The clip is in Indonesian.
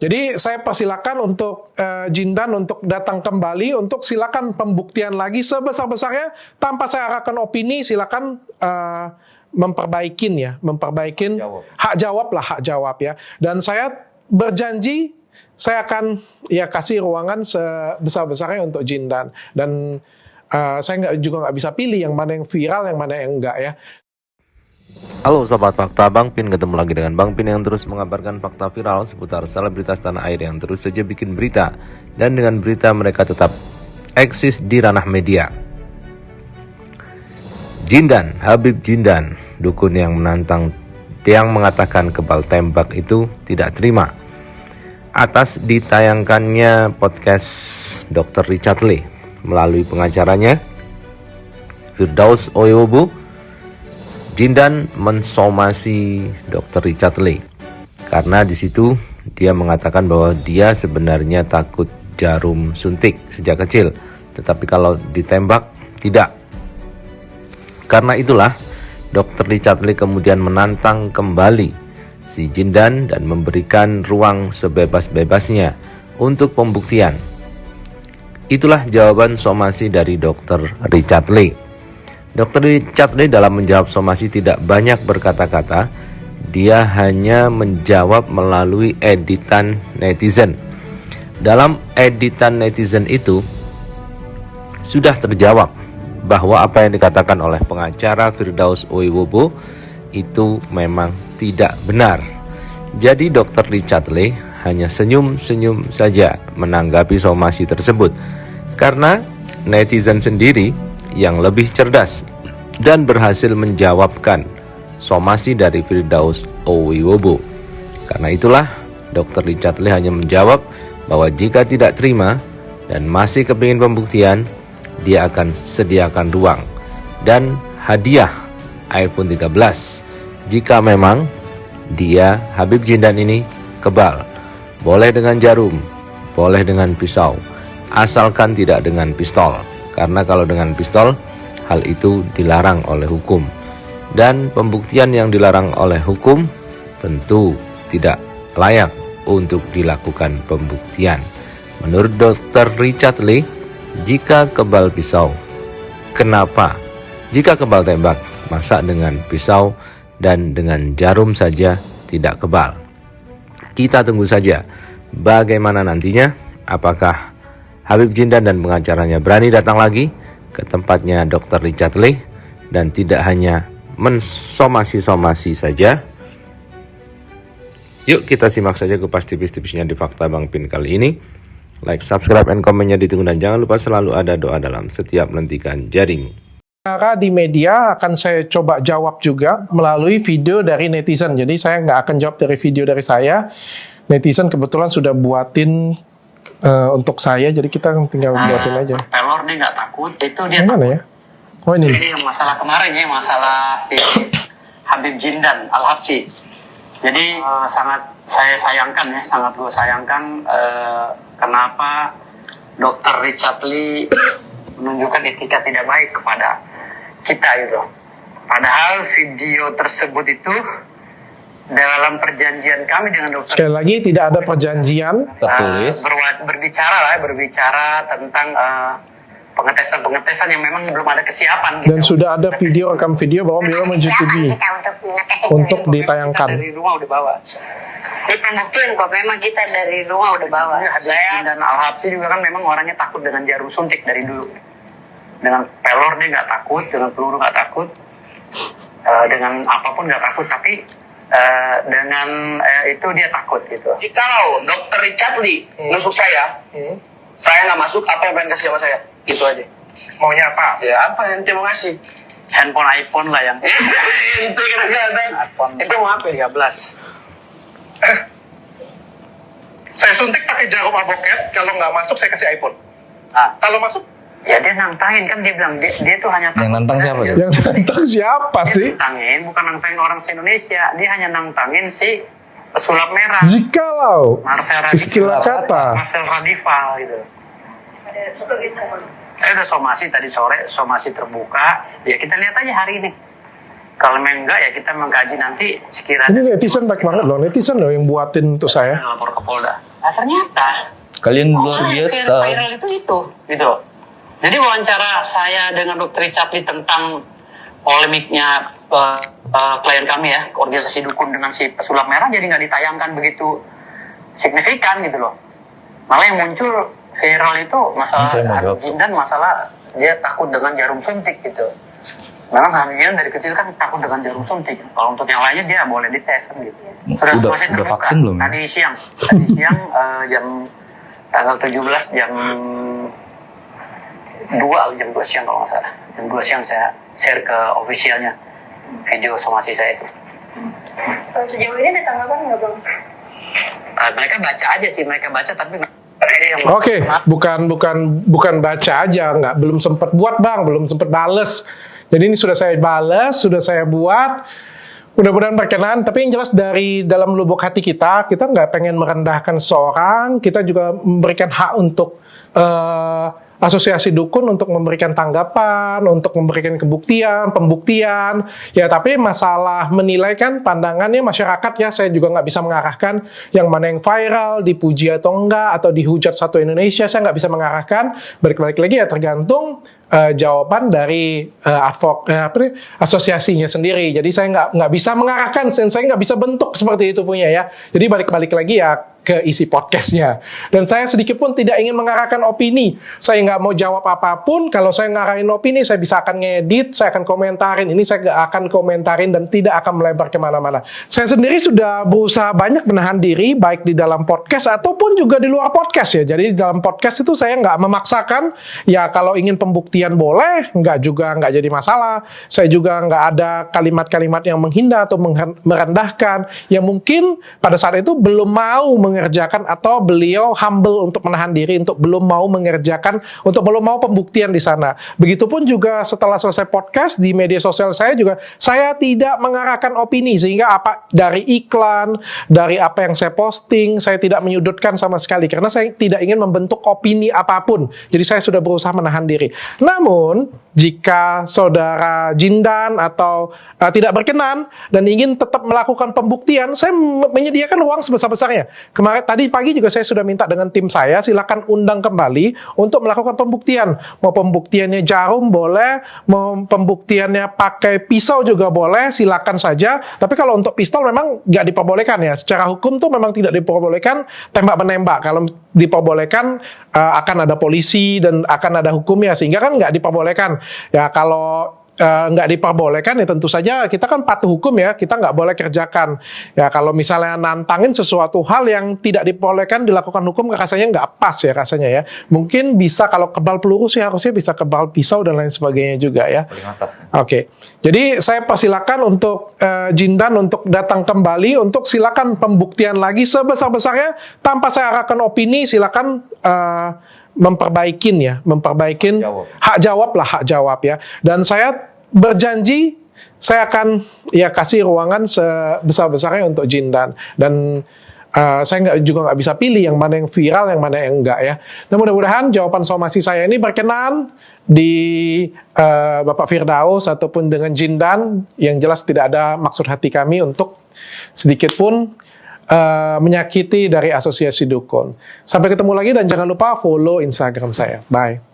Jadi saya persilakan untuk Jindan untuk datang kembali untuk silakan pembuktian lagi sebesar-besarnya tanpa saya arahkan opini, silakan memperbaikin hak jawab ya. Dan saya berjanji saya akan kasih ruangan sebesar-besarnya untuk Jindan. Dan saya juga nggak bisa pilih yang mana yang viral, yang mana yang enggak ya. Halo Sobat Fakta, Bang Pin ketemu lagi dengan Bang Pin yang terus mengabarkan fakta viral seputar selebritas tanah air yang terus saja bikin berita. Dan dengan berita mereka tetap eksis di ranah media. Jindan, Habib Jindan, dukun yang mengatakan kebal tembak itu tidak terima atas ditayangkannya podcast Dr. Richard Lee melalui pengacaranya Firdaus Oyobo. Jindan mensomasi Dr. Richard Lee karena di situ dia mengatakan bahwa dia sebenarnya takut jarum suntik sejak kecil, tetapi kalau ditembak tidak. Karena itulah Dr. Richard Lee kemudian menantang kembali si Jindan dan memberikan ruang sebebas-bebasnya untuk pembuktian. Itulah jawaban somasi dari Dr. Richard Lee. Dr. Richard Lee dalam menjawab somasi tidak banyak berkata-kata, dia hanya menjawab melalui editan netizen. Dalam editan netizen itu sudah terjawab bahwa apa yang dikatakan oleh pengacara Firdaus Oyobo itu memang tidak benar. Jadi Dr. Richard Lee hanya senyum-senyum saja menanggapi somasi tersebut karena netizen sendiri yang lebih cerdas dan berhasil menjawabkan somasi dari Firdaus Oyobo. Karena itulah Dr. Richard Lee hanya menjawab bahwa jika tidak terima dan masih kepingin pembuktian, dia akan sediakan ruang dan hadiah iPhone 13 jika memang dia Habib Jindan ini kebal. Boleh dengan jarum, boleh dengan pisau, asalkan tidak dengan pistol. Karena kalau dengan pistol, hal itu dilarang oleh hukum. Dan pembuktian yang dilarang oleh hukum tentu tidak layak untuk dilakukan pembuktian. Menurut Dr. Richard Lee, jika kebal pisau, kenapa? Jika kebal tembak, masa dengan pisau dan dengan jarum saja tidak kebal? Kita tunggu saja bagaimana nantinya, apakah Habib Jindan dan pengacaranya berani datang lagi ke tempatnya Dr. Richard Lee dan tidak hanya mensomasi-somasi saja. Yuk kita simak saja kupas tipis-tipisnya di Fakta Bang Pin kali ini. Like, subscribe, and komennya ditunggu dan jangan lupa selalu ada doa dalam setiap melentikan jaring. Cara di media akan saya coba jawab juga melalui video dari netizen. Jadi saya nggak akan jawab dari video dari saya. Netizen kebetulan sudah buatin untuk saya, jadi kita tinggal buatin aja. Pelor dia nggak takut, itu dia mana ya? Oh ini. Jadi yang masalah kemarin ya, masalah si Habib Jindan Al-Habsyi. Jadi sangat saya sayangkan ya, sangat gue sayangkan kenapa Dr. Richard Lee menunjukkan etika tidak baik kepada kita gitu. Padahal video tersebut itu dalam perjanjian kami dengan dokter. Sekali lagi tidak ada perjanjian tertulis. Berbicara tentang pengetesan yang memang belum ada kesiapan gitu. Dan sudah ada rekam video bahwa beliau menyetujui untuk ditayangkan. Dari rumah udah bawa. Kita buktiin kok memang kita dari rumah udah bawa. Saya dan Al-Habsyi juga kan memang orangnya takut dengan jarum suntik dari dulu. Dengan pelor dia nggak takut, dengan peluru nggak takut, dengan apapun nggak takut, tapi dengan itu dia takut gitu. Jikalau Dr. Richard Lee nusuk saya nggak masuk, apa yang pengen kasih sama saya? Gitu aja. Maunya apa? Ya apa yang dia mau ngasih? Handphone iPhone lah yang Itu kadang-kadang. iPhone Itu mau apa? 13. Saya suntik pakai jarum avokat, kalau nggak masuk saya kasih iPhone. Kalau masuk? Ya dia nantangin kan, dia bilang dia tuh hanya Yang nantang siapa ya? Yang nantang siapa Dia sih? nantangin, bukan nantangin orang se-Indonesia. Dia hanya nantangin si pesulap merah. Jikalau Marcel Radival. istilah kata Marcel Radival gitu. Saya udah somasi tadi sore, somasi terbuka. Ya kita lihat aja hari ini. Kalau memang enggak ya kita mengkaji nanti sekiranya. Ini netizen baik banget loh, netizen loh yang buatin untuk saya. Lapor ke Polda. Nah, ternyata Kalian luar biasa. Viral itu gitu. Jadi wawancara saya dengan Dr. Richard Lee tentang polemiknya klien kami ya, organisasi dukun dengan si pesulap merah, jadi nggak ditayangkan begitu signifikan gitu loh. Malah yang muncul viral itu masalah Habib Jindan, masalah dia takut dengan jarum suntik gitu. Memang Habib Jindan dari kecil kan takut dengan jarum suntik. Kalau untuk yang lainnya dia boleh dites kan gitu. Udah vaksin belum? Tadi siang jam tanggal 17 jam 2 siang kalau nggak salah. Jam 2 siang saya share ke officialnya video somasi saya itu. Sejauh ini ada tanggapan nggak Bang? Mereka baca aja sih, tapi Oke, bukan baca aja, belum sempat buat Bang, belum sempat bales. Jadi ini sudah saya balas, sudah saya buat. Mudah-mudahan berkenan, tapi yang jelas dari dalam lubuk hati kita nggak pengen merendahkan seorang, kita juga memberikan hak untuk asosiasi dukun untuk memberikan tanggapan, untuk memberikan pembuktian, ya tapi masalah menilai kan pandangannya masyarakat ya, saya juga nggak bisa mengarahkan yang mana yang viral, dipuji atau enggak, atau dihujat satu Indonesia, saya nggak bisa mengarahkan, balik lagi ya tergantung jawaban dari asosiasinya sendiri. Jadi saya nggak bisa mengarahkan, saya nggak bisa bentuk seperti itu punya ya. Jadi balik lagi ya ke isi podcastnya. Dan saya sedikit pun tidak ingin mengarahkan opini. Saya nggak mau jawab apapun. Kalau saya ngarahin opini, saya bisa akan ngedit, saya akan komentarin. Ini saya nggak akan komentarin dan tidak akan melebar kemana-mana. Saya sendiri sudah berusaha banyak menahan diri, baik di dalam podcast ataupun juga di luar podcast ya. Jadi di dalam podcast itu saya nggak memaksakan. Ya kalau ingin pembuktian boleh, nggak jadi masalah. Saya juga nggak ada kalimat-kalimat yang menghina atau merendahkan. Yang mungkin pada saat itu belum mau mengerjakan atau beliau humble untuk menahan diri, untuk belum mau mengerjakan, untuk belum mau pembuktian di sana. Begitupun juga setelah selesai podcast di media sosial saya juga, saya tidak mengarahkan opini, sehingga apa dari iklan, dari apa yang saya posting, saya tidak menyudutkan sama sekali, karena saya tidak ingin membentuk opini apapun. Jadi saya sudah berusaha menahan diri. Namun, jika saudara Jindan atau tidak berkenan dan ingin tetap melakukan pembuktian, saya menyediakan uang sebesar-besarnya. Kemarin tadi pagi juga saya sudah minta dengan tim saya, silakan undang kembali untuk melakukan pembuktian. Mau pembuktiannya jarum boleh, mau pembuktiannya pakai pisau juga boleh, silakan saja. Tapi kalau untuk pistol memang nggak diperbolehkan ya. Secara hukum tuh memang tidak diperbolehkan tembak-menembak. Kalau diperbolehkan akan ada polisi dan akan ada hukumnya, sehingga kan nggak diperbolehkan. Ya kalau nggak diperbolehkan ya tentu saja kita kan patuh hukum ya, kita nggak boleh kerjakan. Ya kalau misalnya nantangin sesuatu hal yang tidak diperbolehkan dilakukan hukum, rasanya nggak pas ya rasanya ya. Mungkin bisa kalau kebal peluru sih harusnya bisa kebal pisau dan lain sebagainya juga ya. Oke. Jadi saya persilakan untuk Jindan untuk datang kembali, untuk silakan pembuktian lagi sebesar-besarnya tanpa saya arahkan opini, silakan memperbaikin hak jawab ya. Dan saya berjanji saya akan ya kasih ruangan sebesar-besarnya untuk Jindan, dan saya nggak bisa pilih yang mana yang viral, yang mana yang enggak ya. Nah mudah-mudahan jawaban somasi saya ini berkenan di Bapak Firdaus ataupun dengan Jindan. Yang jelas tidak ada maksud hati kami untuk sedikit pun menyakiti dari asosiasi dukun. Sampai ketemu lagi dan jangan lupa follow Instagram saya. Bye.